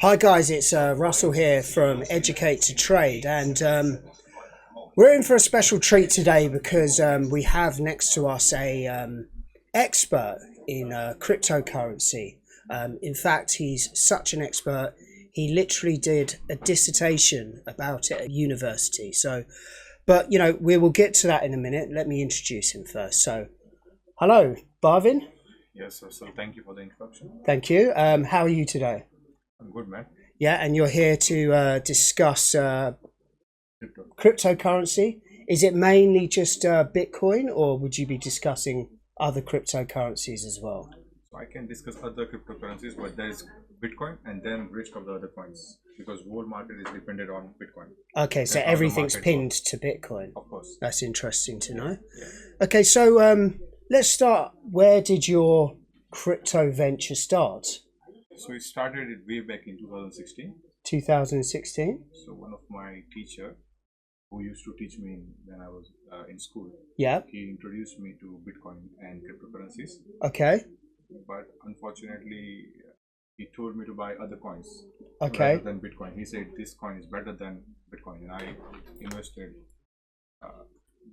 Hi guys, it's Russell here from Educate to Trade, and we're in for a special treat today because we have next to us a expert in cryptocurrency. In fact, he's such an expert, he literally did a dissertation about it at university. But you know, we will get to that in a minute. Let me introduce him first. So, hello, Bhavin. Yes, so thank you for the introduction. Thank you. How are you today? I'm good, man. Yeah, and you're here to discuss cryptocurrency. Is it mainly just Bitcoin, or would you be discussing other cryptocurrencies as well? So I can discuss other cryptocurrencies, but there is Bitcoin and then rest of the other coins, because whole market is dependent on Bitcoin. Okay, so everything's pinned to Bitcoin. Of course. That's interesting to know. Yeah. Okay, so let's start. Where did your crypto venture start? So it started it way back in 2016. 2016? So one of my teacher who used to teach me when I was in school, Yeah. he introduced me to Bitcoin and cryptocurrencies. Okay. But unfortunately, he told me to buy other coins Okay. rather than Bitcoin. He said this coin is better than Bitcoin, and I invested a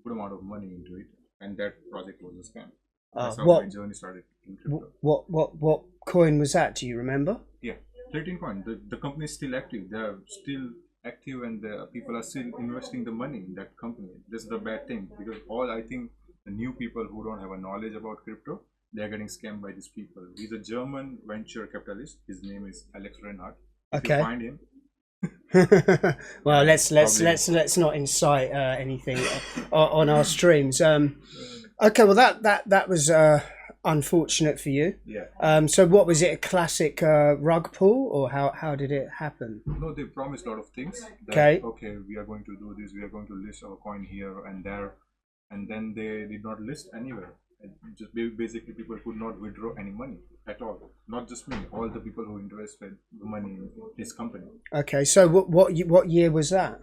good amount of money into it, and that project was a scam. That's how my journey started in crypto. What coin was that? Do you remember? Yeah, 13 coin. The company is still active. They are still active, and the people are still investing the money in that company. This is the bad thing, because I think the new people who don't have a knowledge about crypto, they are getting scammed by these people. He's a German venture capitalist. His name is Alex Reinhardt. If you find him. Well, let's not incite anything on our streams. Okay, well that was unfortunate for you. Yeah. So what was it? A classic rug pull, or how did it happen? No, they promised a lot of things. Okay. Okay, we are going to do this. We are going to list our coin here and there, and then they did not list anywhere. Just basically, people could not withdraw any money at all. Not just me, all the people who invested the money in this company. Okay, so what year was that?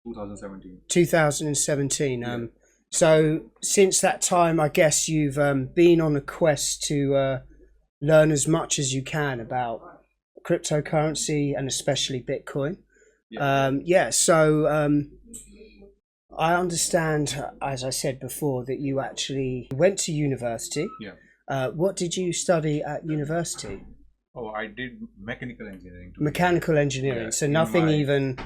2017. 2017. Yeah. So since that time, I guess you've been on a quest to learn as much as you can about cryptocurrency and especially Bitcoin. Yeah. So I understand, as I said before, that you actually went to university. Yeah. What did you study at university? Oh, I did mechanical engineering. Mechanical engineering. Yeah. So nothing even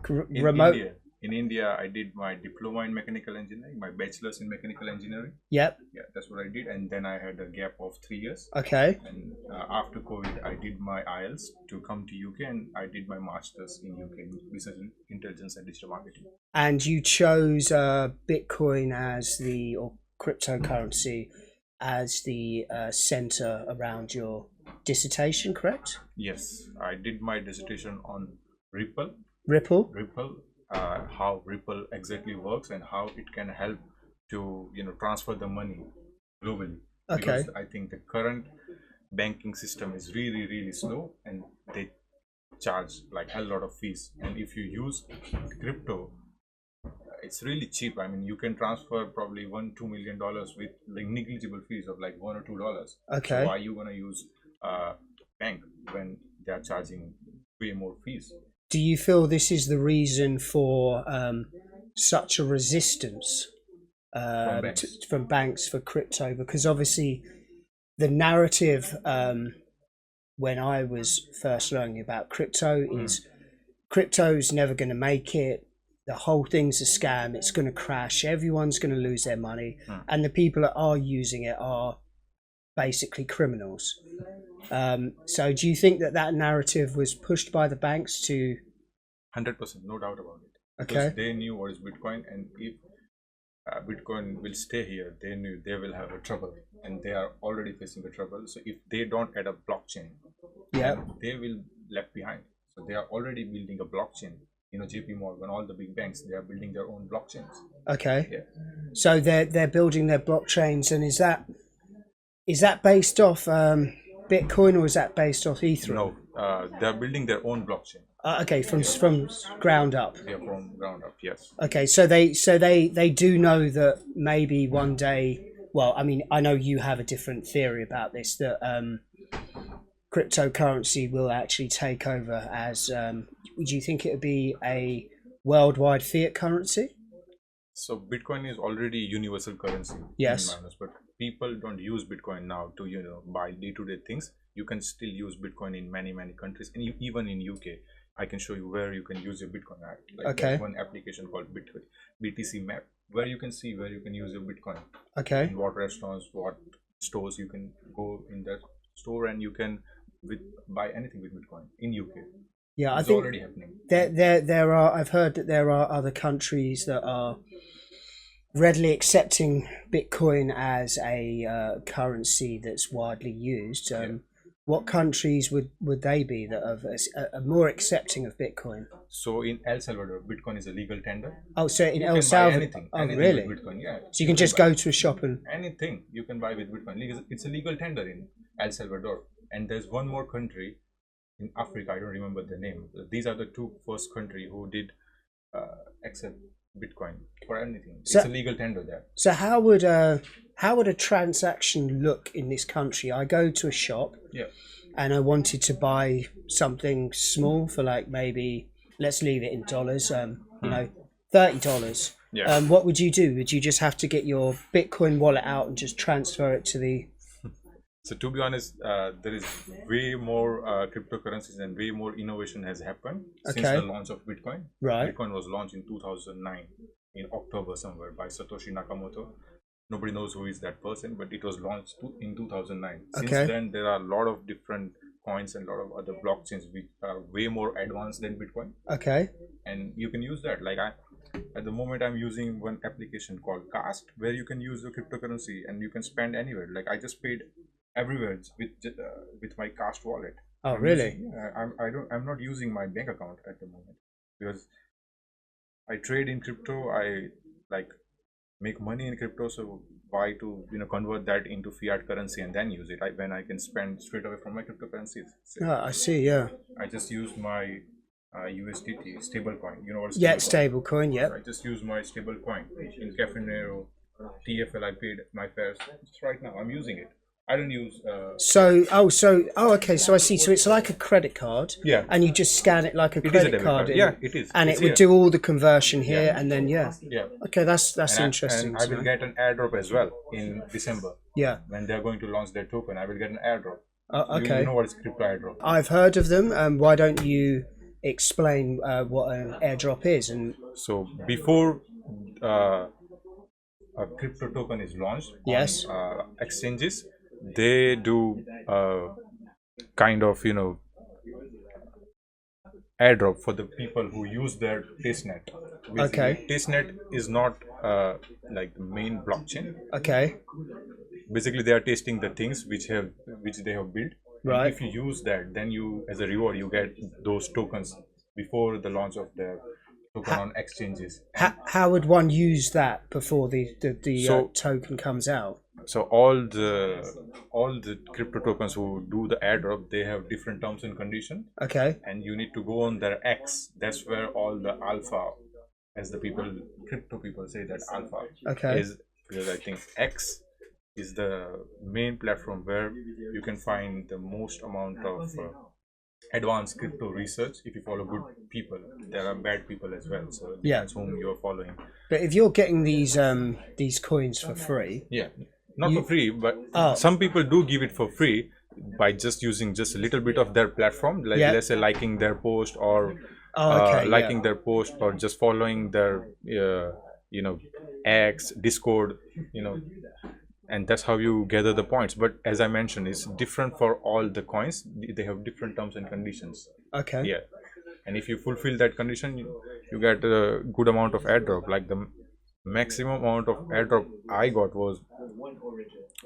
remote. In India, I did my diploma in mechanical engineering, my bachelor's in mechanical engineering. Yep. Yeah, that's what I did. And then I had a gap of 3 years. Okay. And after COVID, I did my IELTS to come to UK, and I did my master's in UK in business intelligence and digital marketing. And you chose Bitcoin or cryptocurrency as the center around your dissertation, correct? Yes, I did my dissertation on Ripple. Ripple? How Ripple exactly works and how it can help to transfer the money globally. Okay. Because I think the current banking system is really slow, and they charge like a lot of fees. And if you use crypto, it's really cheap. I mean, you can transfer probably $1-2 million with like negligible fees of like $1 or $2. Okay. So why are you gonna use a bank when they are charging way more fees? Do you feel this is the reason for such a resistance from banks for crypto? Because obviously the narrative when I was first learning about crypto is crypto's never going to make it. The whole thing's a scam. It's going to crash. Everyone's going to lose their money. And the people that are using it are basically criminals. So do you think that narrative was pushed by the banks to 100%, no doubt about it. Okay. Because they knew what is Bitcoin, and if Bitcoin will stay here, they knew they will have a trouble, and they are already facing a trouble. So if they don't add a blockchain, they will left behind. So they are already building a blockchain. JP Morgan, all the big banks, they are building their own blockchains. Okay. Yeah. So they're building their blockchains, and is that based off Bitcoin, or is that based off Ethereum? No, they are building their own blockchain. Okay, from ground up. Yeah, from ground up, yes. Okay, so they do know that maybe one day. Well, I mean, I know you have a different theory about this, that cryptocurrency will actually take over as, do you think it would be a worldwide fiat currency? So Bitcoin is already universal currency. Yes. In minus, but people don't use Bitcoin now to buy day-to-day things. You can still use Bitcoin in many countries, and even in UK. I can show you where you can use your Bitcoin at. Okay. There's one application called BTC Map, where you can see where you can use your Bitcoin. Okay. In what restaurants, what stores you can go in that store, and you can buy anything with Bitcoin in UK. Yeah, it's I think already happening. There are. I've heard that there are other countries that are readily accepting Bitcoin as a currency that's widely used. What countries would they be that are more accepting of Bitcoin? So in El Salvador, Bitcoin is a legal tender. Oh, so in you El can Salvador, buy anything, oh anything really? with Bitcoin, yeah. So you can just go to a shop and anything you can buy with Bitcoin. It's a legal tender in El Salvador, and there's one more country in Africa. I don't remember the name. These are the two first country who did accept Bitcoin for anything. It's a legal tender there. So how would a transaction look in this country? I go to a shop, yeah, and I wanted to buy something small for like maybe, let's leave it in dollars, $30. Yeah. What would you do? Would you just have to get your Bitcoin wallet out and just transfer it to the? So to be honest, there is way more cryptocurrencies and way more innovation has happened since the launch of Bitcoin. Right. Bitcoin was launched in 2009 in October somewhere by Satoshi Nakamoto. Nobody knows who is that person, but it was launched in 2009. Since then, there are a lot of different coins and a lot of other blockchains which are way more advanced than Bitcoin. Okay. And you can use that. Like at the moment, I'm using one application called Cast, where you can use the cryptocurrency and you can spend anywhere. Like I just paid everywhere with my Cast wallet. Oh, really? I'm not using my bank account at the moment because I trade in crypto. I make money in crypto, so why to convert that into fiat currency and then use it when I can spend straight away from my cryptocurrencies. So I see. Yeah. I just use my USDT stable coin. You know what? Stable coin. Yeah. So I just use my stable coin in Cafe Nero, TFL. I paid my fares just right now. I'm using it. I don't use. Okay. So I see. So it's like a credit card. Yeah. And you just scan it like a credit card. Yeah, it is. And it would do all the conversion here, and then Yeah. Okay, that's interesting. And I will get an airdrop as well in December. Yeah. When they are going to launch their token, I will get an airdrop. Okay. You know what is crypto airdrop? I've heard of them. Why don't you explain what an airdrop is? And so before a crypto token is launched on exchanges, they do kind of airdrop for the people who use their testnet. Okay. Testnet is not like the main blockchain. Okay. Basically, they are testing the things which they have built. Right. And if you use that, then you, as a reward, you get those tokens before the launch of the token on exchanges. How would one use that before the token comes out? So all the crypto tokens who do the airdrop, they have different terms and conditions. Okay. And you need to go on their X. That's where all the alpha, as the crypto people say that alpha is, because I think X is the main platform where you can find the most amount of advanced crypto research. If you follow good people, there are bad people as well. So depends whom you're following. But if you're getting these coins for free, not for free, but some people do give it for free by just using just a little bit of their platform, like let's say liking their post or their post, or just following their X, Discord, and that's how you gather the points. But as I mentioned, it's different for all the coins. They have different terms and conditions. Okay. Yeah, and if you fulfill that condition, you get a good amount of airdrop. Like the maximum amount of airdrop I got was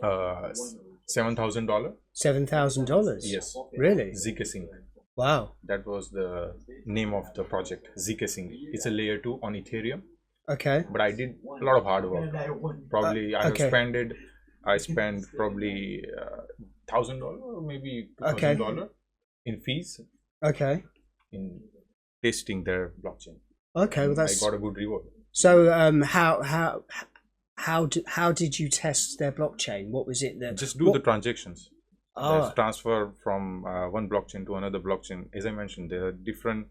$7,000. $7,000. Yes. Really? zkSync. Wow. That was the name of the project. zkSync. It's a layer 2 on Ethereum. Okay. But I did a lot of hard work. Probably I spent probably $1,000 or maybe $2,000 in fees. Okay. In testing their blockchain. Okay, well I got a good reward. So how did you test their blockchain? What was it that just do the transactions? There's transfer from one blockchain to another blockchain. As I mentioned, there are different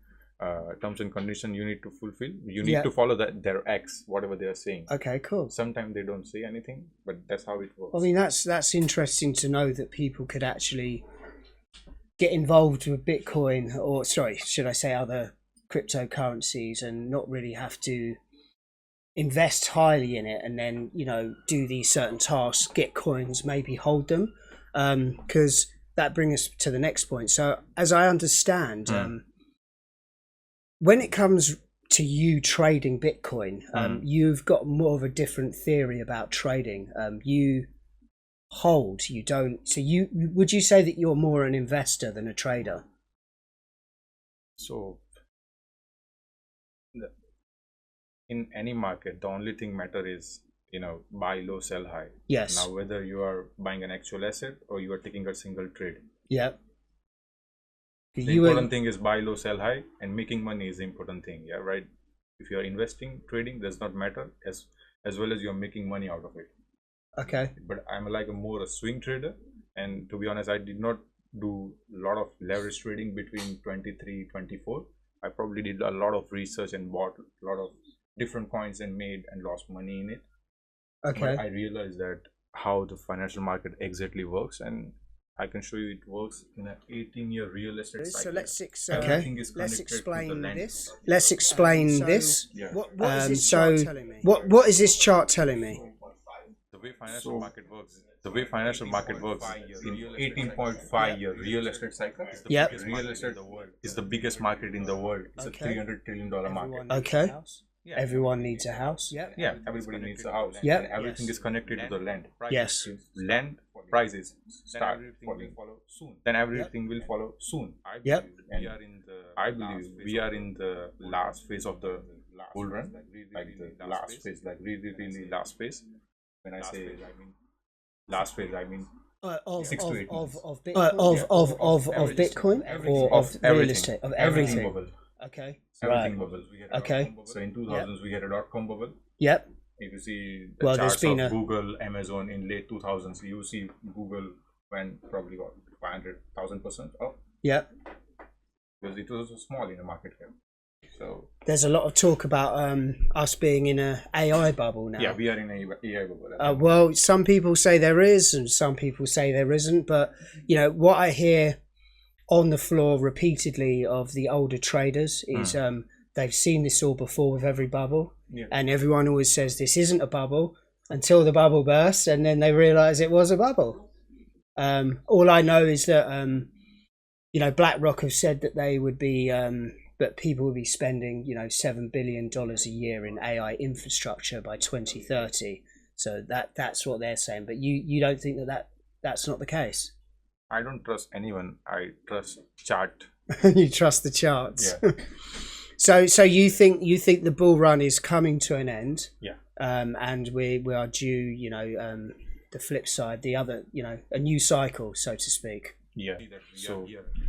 terms and conditions you need to fulfill. You need to follow their X, whatever they are saying. Okay, cool. Sometimes they don't say anything, but that's how it works. I mean, that's interesting to know that people could actually get involved with Bitcoin, or sorry, should I say other cryptocurrencies, and not really have to invest highly in it, and then, you know, do these certain tasks, get coins, maybe hold them, because that brings us to the next point. So as I understand, when it comes to you trading Bitcoin, you've got more of a different theory about trading. You hold, you don't. So would you say that you're more an investor than a trader? So in any market, the only thing matter is, you know, buy low, sell high. Yes. Now, whether you are buying an actual asset or you are taking a single trade. Yeah. The important thing is buy low, sell high, and making money is the important thing. Yeah, right. If you are investing, trading does not matter, as well as you are making money out of it. Okay. But I'm like more a swing trader, and to be honest, I did not do a lot of leverage trading between 23, 24. I probably did a lot of research and bought a lot of different coins and made and lost money in it. Okay. But I realized that how the financial market exactly works, and I can show you it works in an 18-year real estate cycle. So let's explain this. Let's explain this. Yeah. What is this chart telling me? What is this chart telling me? The way financial market works. The way financial market works in 18.5-year real estate cycle. Yep. Real estate is the biggest market in the world. It's a $300 trillion market. Okay. Everyone needs a house. Yeah, everybody needs a house. Yeah. And everything is connected to the land. Yes. Land prices start falling. Then everything will follow soon. Yep. And I believe we are in the last phase of the bull run, like the last phase, like really last phase. When I say last phase, I mean Of 6 to 8 months. Bitcoin or of real estate, of everything. Bubble. Okay. Everything bubble. Okay. So in 2000s we had a .com bubble. Yep. If you see the charts of Google, Amazon in late 2000s, you see Google went probably what 500,000% up. Yep. Because it was small in the market cap. So there's a lot of talk about us being in a AI bubble now. Yeah, we are in a AI bubble. Well, some people say there is, and some people say there isn't. But you know what I hear on the floor repeatedly of the older traders is they've seen this all before with every bubble, and everyone always says this isn't a bubble until the bubble bursts, and then they realize it was a bubble. All I know is that you know, BlackRock have said that they would be that people will be spending, you know, $7 billion a year in AI infrastructure by 2030. So that's what they're saying. But you don't think that's not the case? I don't trust anyone. I trust chart. You trust the charts. Yeah. So you think the bull run is coming to an end? Yeah. And we are due, you know, the flip side, the other, you know, a new cycle, so to speak. Yeah. So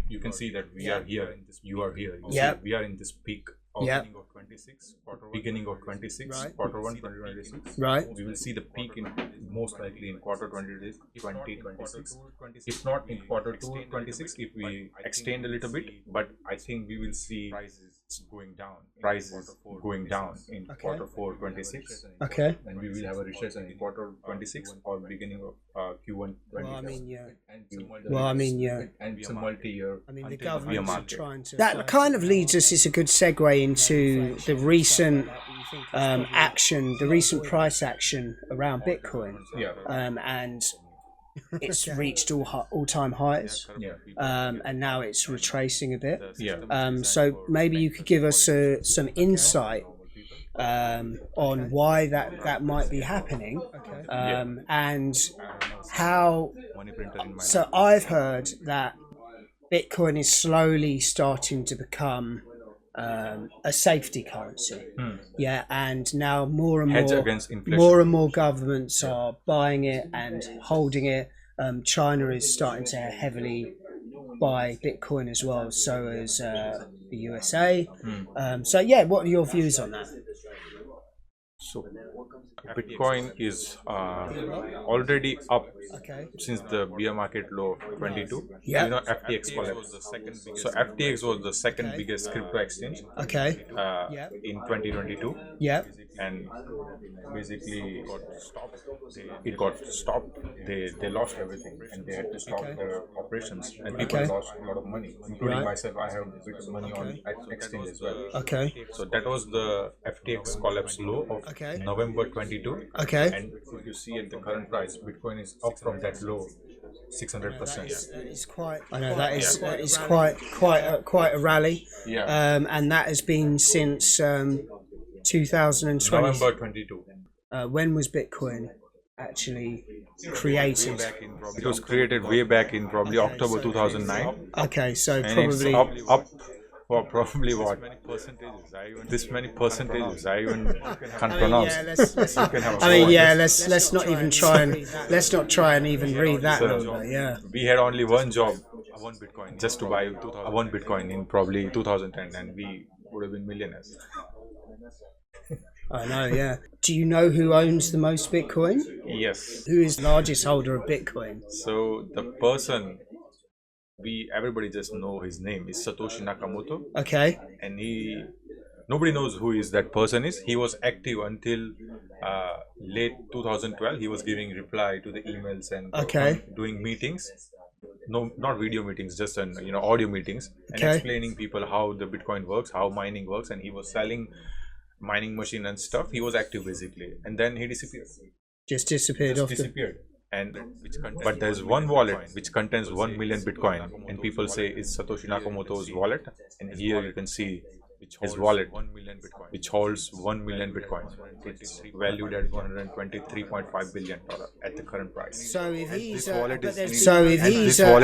you can see that we are here. You are here. Yeah. We are in this peak of beginning of 26, Right. quarter 1, 2026. Right. We will see the peak in most likely in quarter 2026. If not in quarter 2, 26, if we extend a little bit, but I think we will see prices going down in quarter 4, 26. Okay. And we will have a recession in quarter 26 or beginning of Q1 27. And it's a multi-year. I mean, the government are trying to. That That kind of leads us. It's a good segue into the recent action, the recent price action around Bitcoin, and it's reached all-time highs, and now it's retracing a bit. So maybe you could give us some insight on why that might be happening, and how. So I've heard that Bitcoin is slowly starting to become a safety currency. And now more and more governments are buying it and holding it. China is starting to heavily buy Bitcoin as well, so as the USA. So yeah, what are your views on that? So Bitcoin is already up Okay. since the bear market low of 22. Yeah. You know, FTX collapsed. So FTX was the second Okay. biggest crypto exchange Okay. in 2022. Yeah. And basically it got stopped. They lost everything and they had to stop Okay. their operations, and people Okay. lost a lot of money, including Right. myself. I have a bit of money on exchange as well. Okay. So that was the FTX collapse low of Okay. November 22. Okay. And if you see at the current price, Bitcoin is up from that low 600%. That is quite. I know that is quite a rally. Yeah. And that has been since 2020. November 22. When was Bitcoin actually created? It was created way back in probably October 2009. Okay, so And probably it's up for probably what? This many percentages. I even can't pronounce. Yeah, let's You can have a I mean, go. yeah, let's not even try and even read that So, number. Yeah. we had only one job, just to buy one Bitcoin in probably 2010, and we would have been millionaires. I know. Yeah. Do you know who owns the most Bitcoin? Yes. Who is the largest holder of Bitcoin? So the person everybody just know his name is Satoshi Nakamoto, Okay. and nobody knows who is that person is. He was active until late 2012. He was giving reply to the emails and doing meetings. No, not video meetings, just audio meetings, and explaining people how the Bitcoin works, how mining works, and he was selling mining machine and stuff. He was active basically, and then he disappeared. Just disappeared off Disappeared. But there's one wallet which contains 1 million Bitcoin, and people say it's Satoshi Nakamoto's wallet, and here you can see his wallet, which holds 1 million Bitcoin. It's valued at $123.5 billion at the current price. So if he's wallet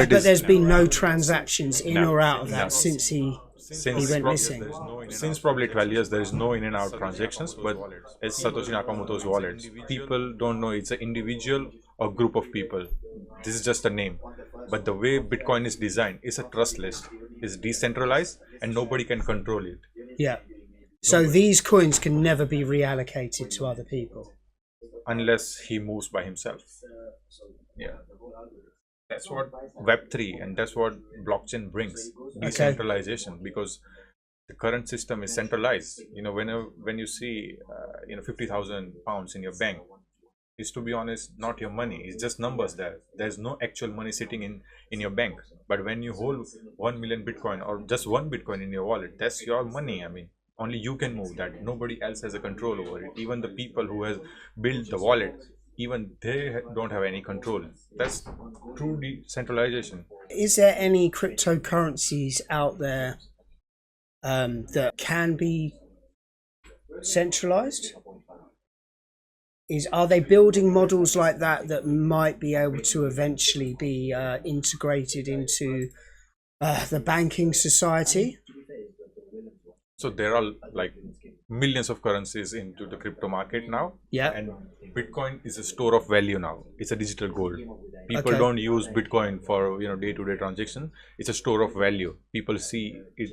but there's been no transactions in or out of that since he went missing. Since probably 12 years, there is no in and out transactions, but it's Satoshi Nakamoto's wallet. People don't know it's an individual or group of people. This is just a name. But the way Bitcoin is designed is a trust list. It's decentralized and nobody can control it. Yeah. So these coins can never be reallocated to other people. Unless he moves by himself. Yeah. That's what Web3 and that's what blockchain brings. Decentralization, because the current system is centralized. When you see 50,000 pounds in your bank, is, to be honest, not your money. It's just numbers there. There's no actual money sitting in your bank. But when you hold 1 million Bitcoin or just one Bitcoin in your wallet, that's your money. I mean, only you can move that. Nobody else has a control over it. Even the people who has built the wallet, even they don't have any control. That's true decentralization. Is there any cryptocurrencies out there that can be centralized? Are they building models like that might be able to eventually be integrated into the banking society? So there are like millions of currencies into the crypto market now. Yeah. And Bitcoin is a store of value now. It's a digital gold. People don't use Bitcoin for day-to-day transaction. It's a store of value. People see it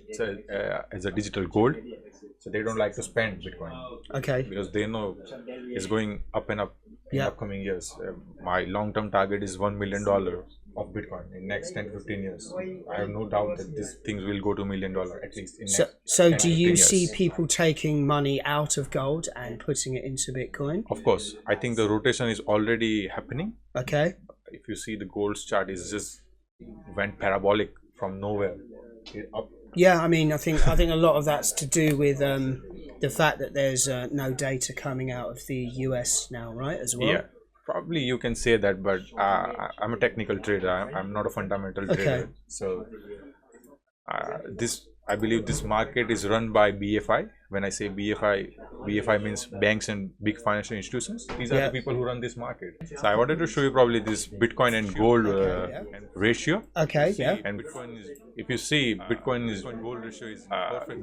as a digital gold. So they don't like to spend Bitcoin. Okay. Because they know it's going up and up in upcoming years. My long-term target is $1 million of Bitcoin in next 10-15 years. I have no doubt that these things will go to $1 million at least. So do you see people taking money out of gold and putting it into Bitcoin? Of course. I think the rotation is already happening. Okay. If you see the gold's chart, is just went parabolic from nowhere up. Yeah, I mean, I think a lot of that's to do with the fact that there's no data coming out of the US now, right? As well. Yeah, probably you can say that, but I'm a technical trader. I'm not a fundamental trader. So I believe this market is run by BFI. When I say BFI means banks and big financial institutions. These are the people who run this market. So I wanted to show you probably this Bitcoin and gold ratio. Okay, yeah. And Bitcoin if you see, Bitcoin gold ratio is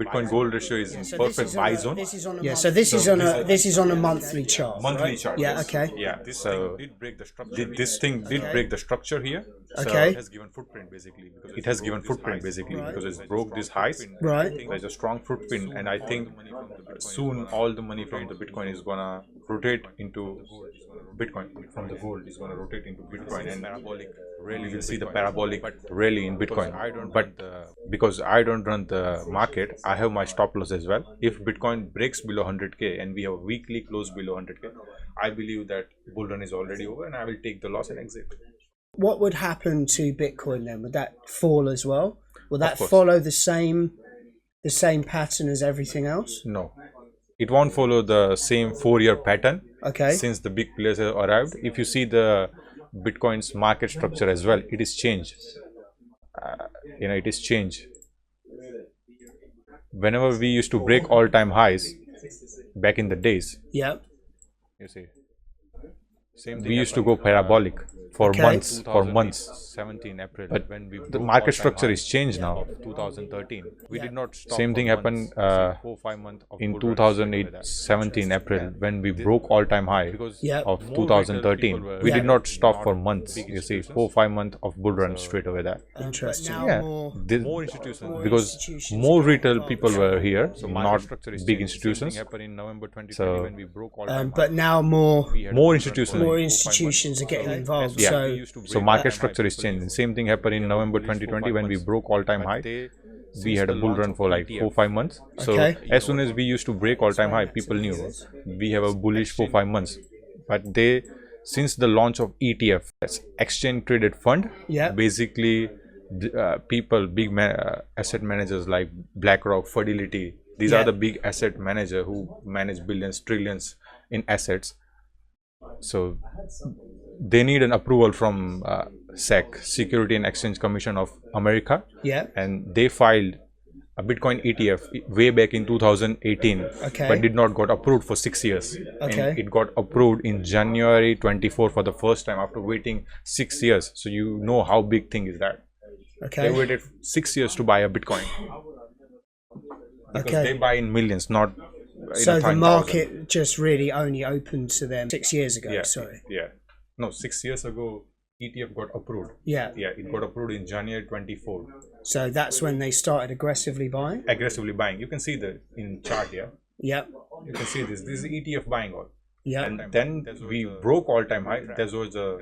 Bitcoin gold ratio is So perfect buy zone. Yeah, so this is on a monthly chart. Monthly right? chart. Yeah, yes. okay. Yeah. So this thing did break the structure here. So Okay. it has given footprint basically because it's broke this highs. Right. There's a strong footprint, and I think soon all the money from the Bitcoin is gonna rotate into Bitcoin. From the gold is gonna rotate into Bitcoin, and really we'll see the parabolic rally in Bitcoin. But because I don't run the market, I have my stop loss as well. If Bitcoin breaks below 100k and we have a weekly close below 100k, I believe that bull run is already over, and I will take the loss and exit. What would happen to Bitcoin then? Would that fall as well? Will that course. follow the same pattern as everything else? No, it won't follow the same 4-year pattern. Okay. Since the big players have arrived. If you see the Bitcoin's market structure as well, it is changed. It is changed. Whenever we used to break all-time highs back in the days, Yeah. you see, we used to go parabolic for Okay. months. 17 April. But when the market structure is changed now. 2013. We did not stop. Same thing happened 4-5 months in 2017 April when we broke all-time high Yeah. of 2013. We did not stop for months. You see, 4-5 months of bull run straight away there. Interesting. Now Yeah. more Institutions because more retail people were here, so not big institutions. So but now more institutions are getting involved. Yeah. So market structure is changing. Same thing happened in November 2020 when we broke all-time high. We had a bull run for like 4-5 months. So Okay. as soon as we used to break all-time high, people knew we have a bullish 4-5 months. But since the launch of ETF, that's exchange traded fund, Yeah. basically people, asset managers like BlackRock, Fidelity, these Yeah. are the big asset managers who manage billions, trillions in assets. So they need an approval from SEC, Security and Exchange Commission of America, Yeah. and they filed a Bitcoin ETF way back in 2018, Okay. but did not got approved for 6 years. Okay. And it got approved in January 24 for the first time after waiting 6 years. So you know how big thing is that. Okay. They waited 6 years to buy a Bitcoin. Because Okay. they buy in millions, not So the 10,000. market just really only opened to them 6 years ago. Yeah. Sorry. Yeah. No, 6 years ago, ETF got approved. Yeah. Yeah, it got approved in January 24. So that's when they started aggressively buying. Aggressively buying. You can see the in chart here. Yep. You can see this. This is ETF buying all. Yep. And then we broke all-time high. That was a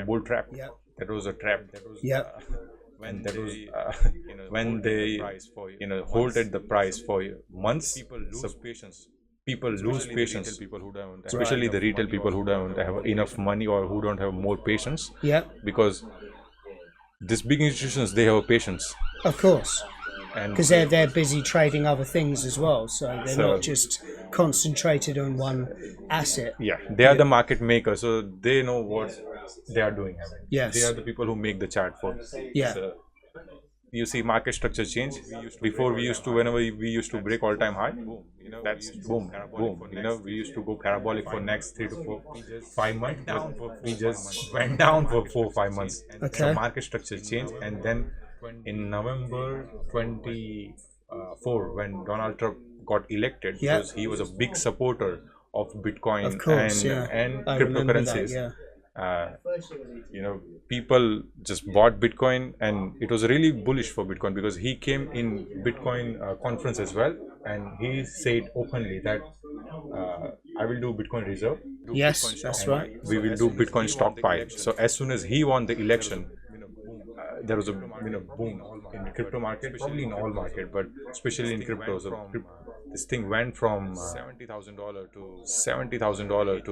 bull trap. Yep. That was a trap. Yep. And that was when they halted the price for months. People lose patience. Especially the retail people who don't have enough money or who don't have more patience. Yep. Because these big institutions, they have patience. Of course. And Because they're busy trading other things as well. So they're not just concentrated on one asset. yeah, they are the market makers, so they know what they are doing. Yes. They are the people who make the chart for. Yeah. So, you see market structure change. Before whenever we used to break all-time high, that's boom. We used to go parabolic for next 3 to 4, 5 months. But we just went down for 4-5 months. Okay. So market structure changed, and then in November 24, when Donald Trump got elected, Yeah. because he was a big supporter of Bitcoin Of course, and I remember that, cryptocurrencies. yeah. People just bought Bitcoin, and it was really bullish for Bitcoin because he came in Bitcoin conference as well, and he said openly that I will do Bitcoin reserve. Yes, that's right. We will do Bitcoin stockpile. So as soon as he won the election, there was a boom in the crypto market, probably in all market, but especially in crypto. So this thing went from $70,000 to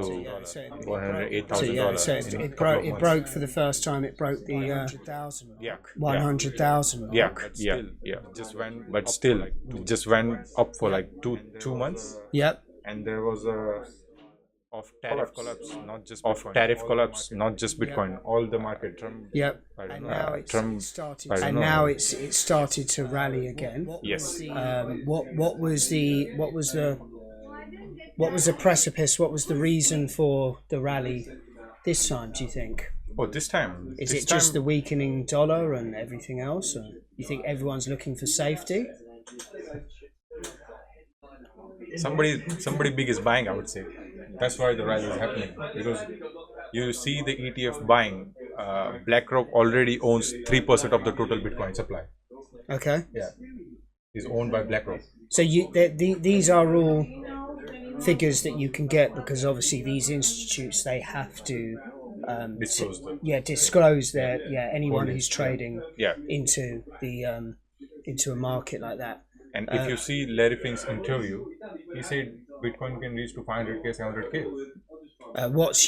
$108,000. So it broke for the first time. It broke the 100,000 mark. Yeah. But still, it just went up for like two months, Yep. and there was a tariff collapse, not just Bitcoin, all the market. Yep. And now it started to rally again. Yes. What was the precipice? What was the reason for the rally this time? Do you think? Oh, this time. Is this it just time, the weakening dollar and everything else? Or you think everyone's looking for safety? somebody big is buying, I would say. That's why the rise is happening, because you see the ETF buying. BlackRock already owns 3% of the total Bitcoin supply. Okay. Yeah, is owned by BlackRock. So these are all figures that you can get, because obviously these institutes, they have to disclose their anyone who's trading into the into a market like that. And if you see Larry Fink's interview, he said Bitcoin can reach to 500k, 700k. What's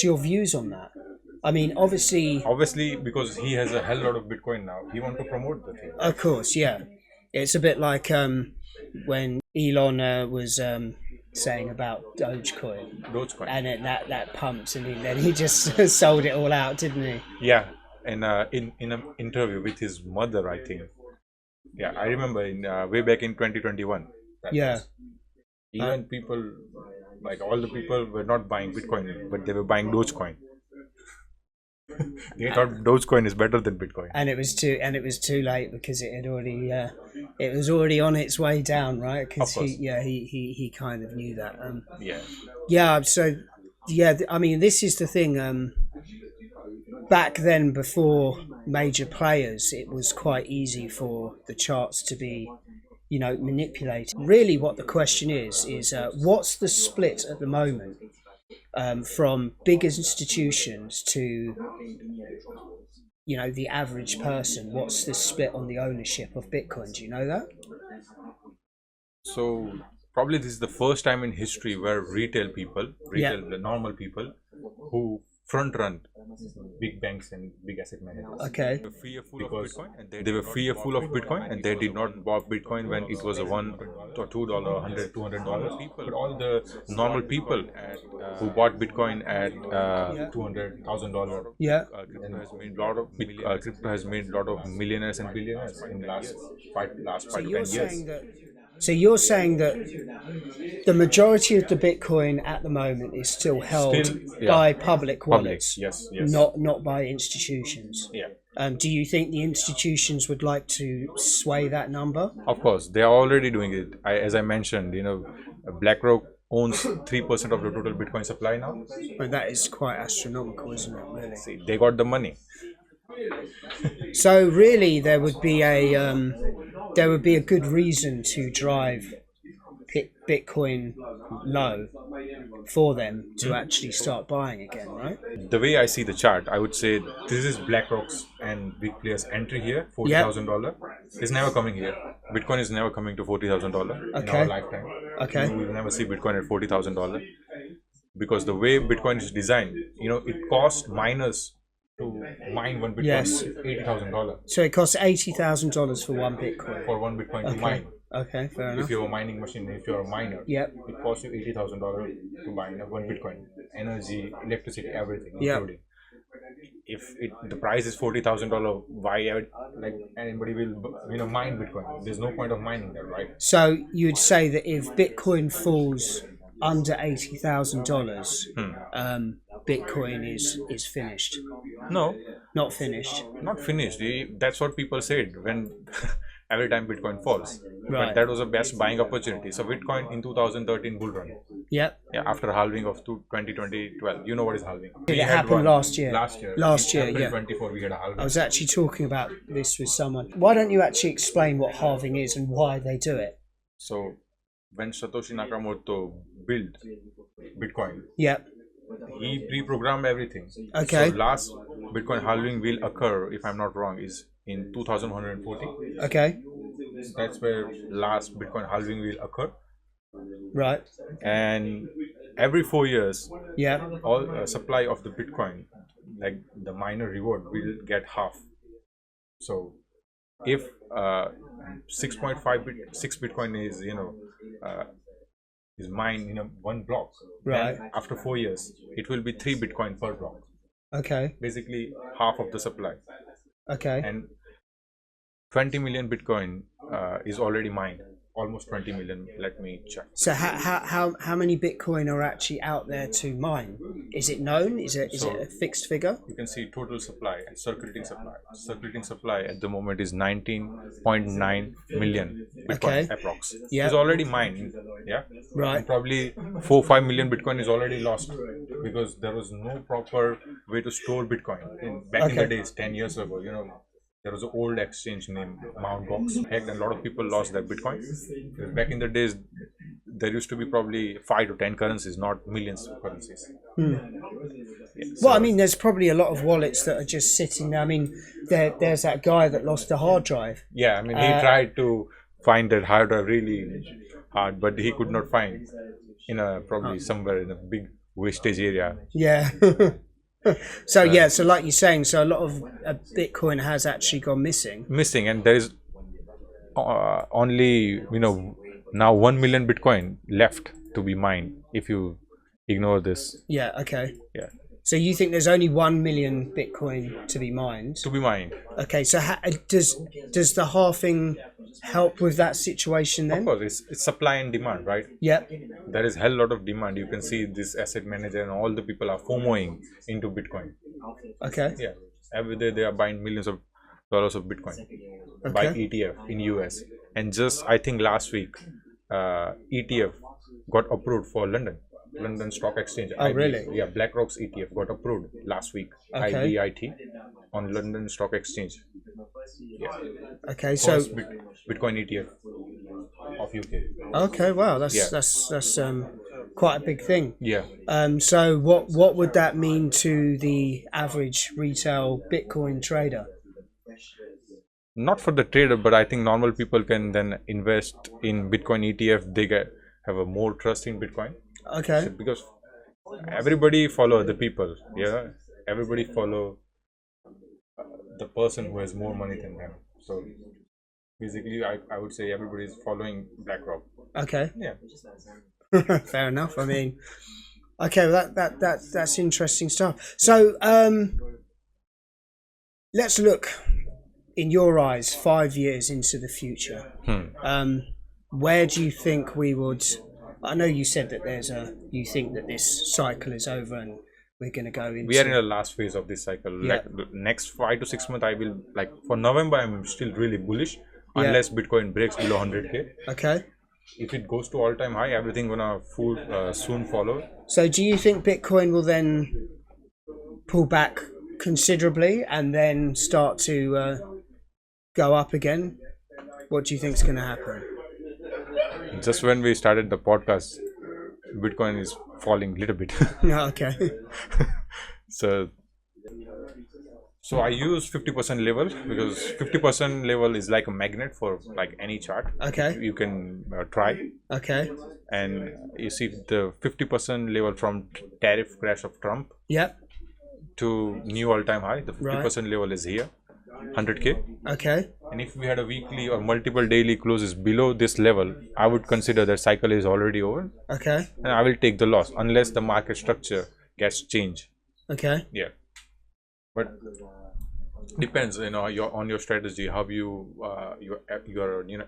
your views on that? I mean, obviously, because he has a hell lot of Bitcoin now, he wants to promote the thing. Of course, yeah. It's a bit like when Elon was saying about Dogecoin, and then that pumped, and then he just sold it all out, didn't he? Yeah, and in an interview with his mother, I think. Yeah, I remember in way back in 2021. Even people, like all the people, were not buying Bitcoin, but they were buying Dogecoin. They thought Dogecoin is better than Bitcoin, and it was too late, because it had already it was already on its way down, right? Because he kind of knew that. So I mean, this is the thing. Back then, before major players, it was quite easy for the charts to be, manipulated. Really, what the question is what's the split at the moment from big institutions to, the average person? What's the split on the ownership of Bitcoin? Do you know that? So probably this is the first time in history where the normal people who front run big banks and big asset managers. Okay. They were fearful of Bitcoin, and they did not buy Bitcoin when it was a $1 or $2, $100, $200. But all the normal people who bought Bitcoin at $200,000. Yeah. Crypto has made a lot of millionaires and billionaires in the last 5 to 10 years. So you're saying that the majority of the Bitcoin at the moment is still held by public wallets, yes. not by institutions. Yeah. Do you think the institutions would like to sway that number? Of course, they are already doing it. As I mentioned, BlackRock owns 3% of the total Bitcoin supply now. But that is quite astronomical, isn't it? Really. See, they got the money. So really, there would be a good reason to drive Bitcoin low for them to actually start buying again, right? The way I see the chart, I would say this is BlackRock's and big players' entry here, $40,000. It's never coming here. Bitcoin is never coming to $40,000 in our lifetime. Okay. We will never see Bitcoin at $40,000, because the way Bitcoin is designed, it costs miners to mine one Bitcoin. Yes. $80,000. So it costs $80,000 for one Bitcoin. For one Bitcoin to mine. Okay, fair enough. If you're a mining machine, if you're a miner, it costs you $80,000 to mine one Bitcoin. Energy, electricity, everything, including. If the price is $40,000, why anybody will mine Bitcoin? There's no point of mining that, right? So you'd say that if Bitcoin falls under $80,000, Bitcoin is finished? No, not finished. Not finished. That's what people said when every time Bitcoin falls. Right. But that was the best buying opportunity. So Bitcoin in 2013 bull run. Yep. Yeah, after halving of 2012. You know what is halving? It happened last year. Last year, yeah. 24 we had a halving. I was actually talking about this with someone. Why don't you actually explain what halving is and why they do it? So when Satoshi Nakamoto built Bitcoin, he pre-programmed everything. Okay. So last Bitcoin halving will occur, if I'm not wrong, is in 2140. Okay. That's where last Bitcoin halving will occur. Right. And every 4 years, yeah, all supply of the Bitcoin, like the miner reward, will get half. So if 6 Bitcoin is is mined in one block, right, then after 4 years it will be 3 Bitcoin per block. Okay. Basically half of the supply. Okay. And 20 million Bitcoin is already mined almost 20 million. Let me check. So how many Bitcoin are actually out there to mine? Is it known? Is it a fixed figure? You can see total supply and circulating supply. Circulating supply at the moment is 19.9 million Bitcoin approx. Yeah. It's already mined. Yeah. Right. And probably 4-5 million Bitcoin is already lost because there was no proper way to store Bitcoin. Back in the days, 10 years ago, there was an old exchange named Mt. Gox. Heck, and a lot of people lost their Bitcoin. Back in the days, there used to be probably 5 to 10 currencies, not millions of currencies. Yeah, well, I mean, there's probably a lot of wallets that are just sitting there. I mean, there's that guy that lost a hard drive. Yeah, I mean, he tried to find that hard drive really hard, but he could not find probably somewhere in a big wastage area. Yeah. So so like you're saying, so a lot of Bitcoin has actually gone missing, and there is only now 1 million Bitcoin left to be mined if you ignore this. Yeah. Okay. Yeah. So you think there's only 1 million Bitcoin to be mined? Okay. So does the halving help with that situation then? Of course, it's supply and demand, right? Yep. There is a hell lot of demand. You can see this asset manager and all the people are FOMOing into Bitcoin. Okay. Yeah. Every day they are buying millions of dollars of Bitcoin by ETF in US. And just I think last week, ETF got approved for London Stock Exchange. Oh, really? Yeah, BlackRock's ETF got approved last week. Okay. IBIT on London Stock Exchange. Yeah. Okay, so Bitcoin ETF of UK. Okay, wow, that's quite a big thing. Yeah. So what would that mean to the average retail Bitcoin trader? Not for the trader, but I think normal people can then invest in Bitcoin ETF. They have a more trust in Bitcoin. Okay. So because everybody follow the people. Yeah. Everybody follow the person who has more money than them. So basically, I would say everybody is following BlackRock. Okay. Yeah. Fair enough. I mean, okay, well, that's interesting stuff. So let's look in your eyes 5 years into the future. Where do you think we would? I know you said that you think that this cycle is over and we're going to go into. We are in the last phase of this cycle. Yeah. Like the next 5 to 6 months, I will for November. I'm still really bullish unless Bitcoin breaks below 100K. Okay. If it goes to all-time high, everything gonna soon follow. So, do you think Bitcoin will then pull back considerably and then start to go up again? What do you think is going to happen? Just when we started the podcast, Bitcoin is falling a little bit. Okay. So I use 50% level because 50% level is like a magnet for like any chart. Okay. You can try. Okay. And you see the 50% level from tariff crash of Trump. Yep. To new all-time high. The 50% level is here, 100K. Okay. And if we had a weekly or multiple daily closes below this level, I would consider that cycle is already over. Okay. And I will take the loss unless the market structure gets changed. Okay. Yeah. But depends, on your strategy, how you're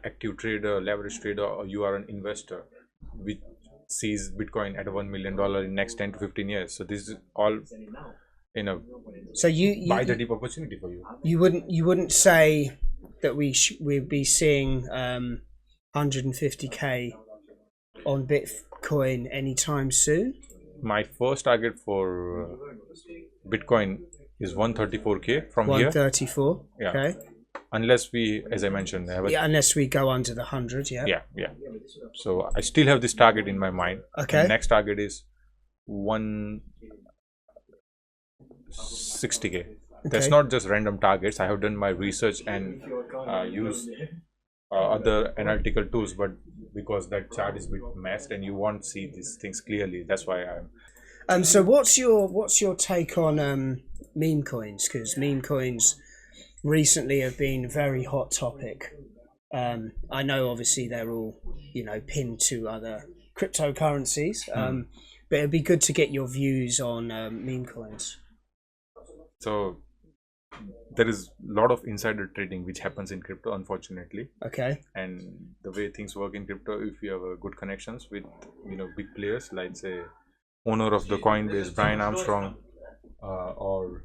active trader, leverage trader, or you are an investor which sees Bitcoin at $1 million in next 10 to 15 years. So this is all so you buy the deep opportunity for you. You wouldn't say that we'd be seeing 150K on Bitcoin anytime soon? My first target for Bitcoin is 134K from 134. Here. Yeah. Okay. Unless we, as I mentioned, unless we go under the 100. Yeah. Yeah. So I still have this target in my mind. Okay. The next target is 160K. Okay. That's not just random targets. I have done my research and use other analytical tools, but because that chart is a bit messed and you won't see these things clearly, that's why I'm. So what's your take on meme coins? Because meme coins recently have been a very hot topic. I know obviously they're all pinned to other cryptocurrencies, but it'd be good to get your views on meme coins. So there is a lot of insider trading which happens in crypto, unfortunately. Okay. And the way things work in crypto, if you have good connections with big players, like say owner of the Coinbase, Brian Armstrong, or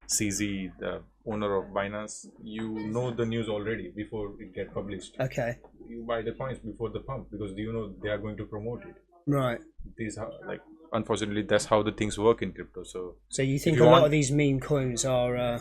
CZ, the owner of Binance, you know the news already before it get published. Okay. You buy the coins before the pump because they are going to promote it. Right. These are like, unfortunately, that's how the things work in crypto. So you think a lot of these meme coins are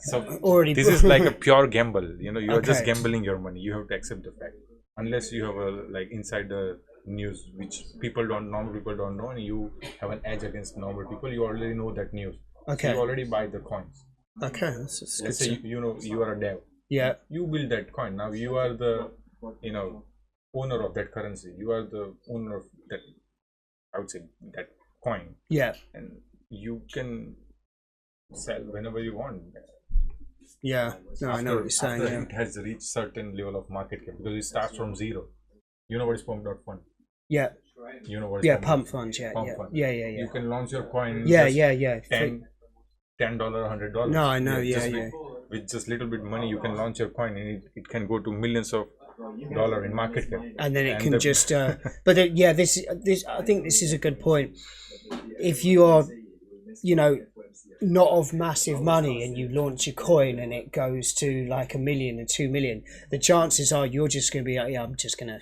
so already this is like a pure gamble. You're just Okay. gambling your money. You have to accept the fact, unless you have a like insider news which normal people don't know, and you have an edge against normal people. You already know that news. Okay. So you already buy the coins. Okay, that's Let's good. say you are a dev. Yeah. You build that coin. Now you are the owner of that currency. You are the owner of that, I would say, that coin. Yeah. And you can sell whenever you want. Yeah. No, I know what you're saying. After Yeah. it has reached certain level of market cap, because it starts from zero. You know what is pump.fund? Yeah. You know what is Pump funds. Yeah. Pump Yeah. fund. Yeah. You can launch your coin. Yeah. Just Yeah. $10, $100. No, I know. Yeah. With just little bit money, you can launch your coin, and it can go to millions of dollars in market cap. And then it can just. But this I think this is a good point. If you are, not of massive money, and you launch your coin and it goes to like 1 million and 2 million, the chances are you're just going to be like, yeah, I'm just gonna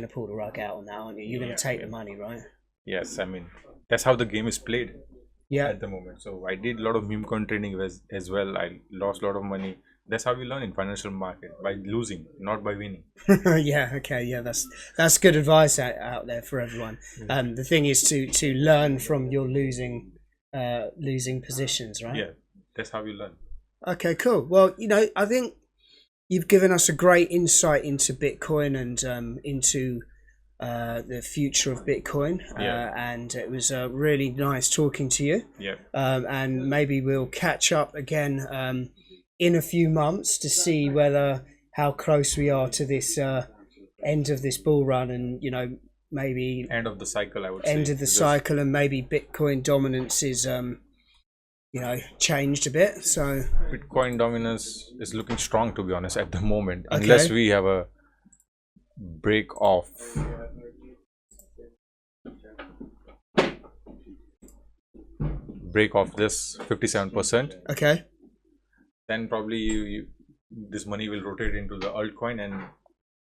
pull the rug out on that, aren't you? You're going to take the money, right? Yes, I mean, that's how the game is played. Yeah. At the moment. So I did a lot of meme coin trading as well. I lost a lot of money. That's how we learn in financial market, by losing, not by winning. Yeah. Okay. Yeah. That's good advice out there for everyone. The thing is to learn from your losing positions, right? Yeah, that's how you learn. Okay. Cool. Well, I think you've given us a great insight into Bitcoin and into the future of Bitcoin, and it was really nice talking to you. Yeah. And maybe we'll catch up again in a few months to see how close we are to this end of this bull run, and maybe end of the cycle, I would say. End of the cycle, and maybe Bitcoin dominance is changed a bit. So Bitcoin dominance is looking strong, to be honest, at the moment, unless we have a break off. Break off this 57%. Okay. Then probably this money will rotate into the altcoin, and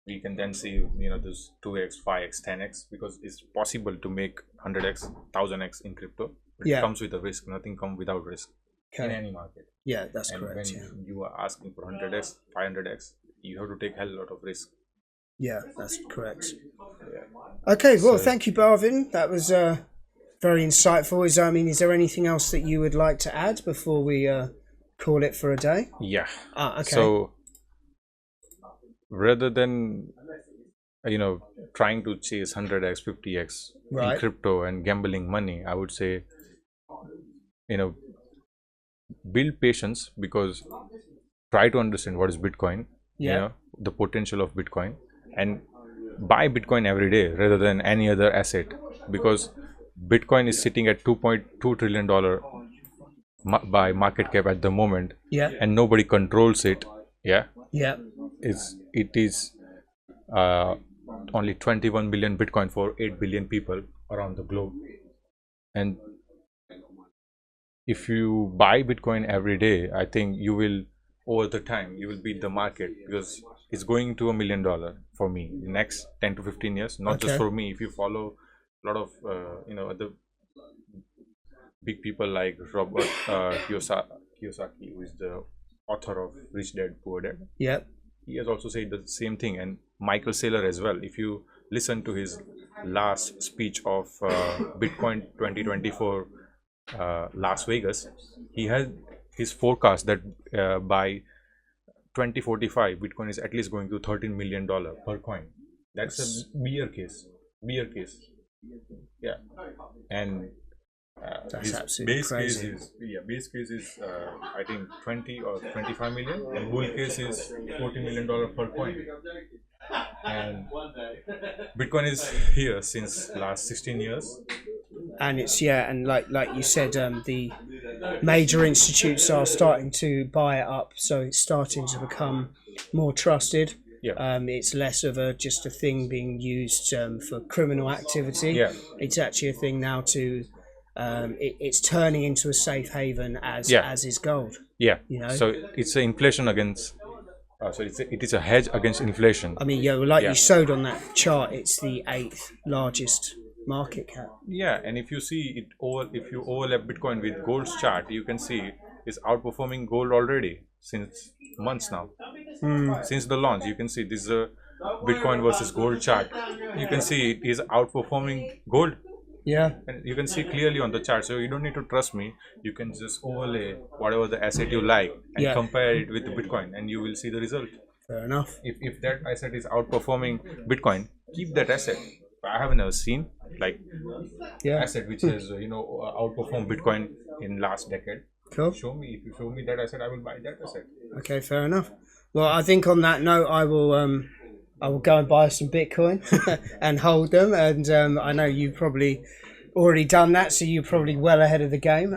we can then see this 2x, 5x, 10x, because it's possible to make 100x, 1000x in crypto. But it comes with a risk. Nothing comes without risk in any market. Yeah, that's and correct. When you are asking for 100x, 500x, you have to take a hell lot of risk. Yeah, that's correct. Yeah. Okay, well, thank you, Bhavin. That was very insightful. Is there anything else that you would like to add before we call it for a day? Yeah. Okay. So rather than trying to chase 100x, 50x in crypto and gambling money, I would say build patience, because try to understand what is Bitcoin, the potential of Bitcoin, and buy Bitcoin every day rather than any other asset, because Bitcoin is sitting at $2.2 trillion by market cap at the moment, and nobody controls it. It is only 21 billion Bitcoin for 8 billion people around the globe, and if you buy Bitcoin every day, I think you will, over the time, you will beat the market, because it's going to $1 million for me in the next 10 to 15 years. Not just for me. If you follow a lot of other big people like Robert Kiyosaki, who is the author of Rich Dad Poor Dad. He has also said the same thing, and Michael Saylor as well. If you listen to his last speech of Bitcoin 2024 Las Vegas, he has his forecast that by 2045 Bitcoin is at least going to $13 million per coin. That's a bear case. Yeah. And that's his base case is I think 20 or 25 million, and bull case is $40 million per coin. And Bitcoin is here since last 16 years, and it's and like you said, the major institutes are starting to buy it up, so it's starting to become more trusted. Yeah. It's less of just a thing being used for criminal activity. Yeah. It's actually a thing now to it's turning into a safe haven as is gold. Yeah. You know? So it's an inflation against. It is a hedge against inflation. I mean, you showed on that chart, it's the 8th largest market cap. Yeah, and if you see it if you overlap Bitcoin with gold's chart, you can see it's outperforming gold already since months now. Since the launch, you can see this is a Bitcoin versus gold chart. You can see it is outperforming gold. Yeah. And you can see clearly on the chart, so you don't need to trust me. You can just overlay whatever the asset you like and compare it with the Bitcoin, and you will see the result. Fair enough. If that asset is outperforming Bitcoin, keep that asset. I have never seen like asset which has outperformed Bitcoin in last decade. Cool. If you show me that asset, I will buy that asset. Okay, fair enough. Well, I think on that note, I will go and buy some Bitcoin and hold them. And I know you've probably already done that, so you're probably well ahead of the game.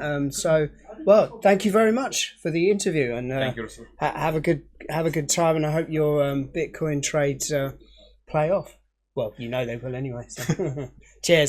Well, thank you very much for the interview, and thank you, sir. Have a good time, and I hope your Bitcoin trades play off. Well, you know they will anyway. So. Cheers.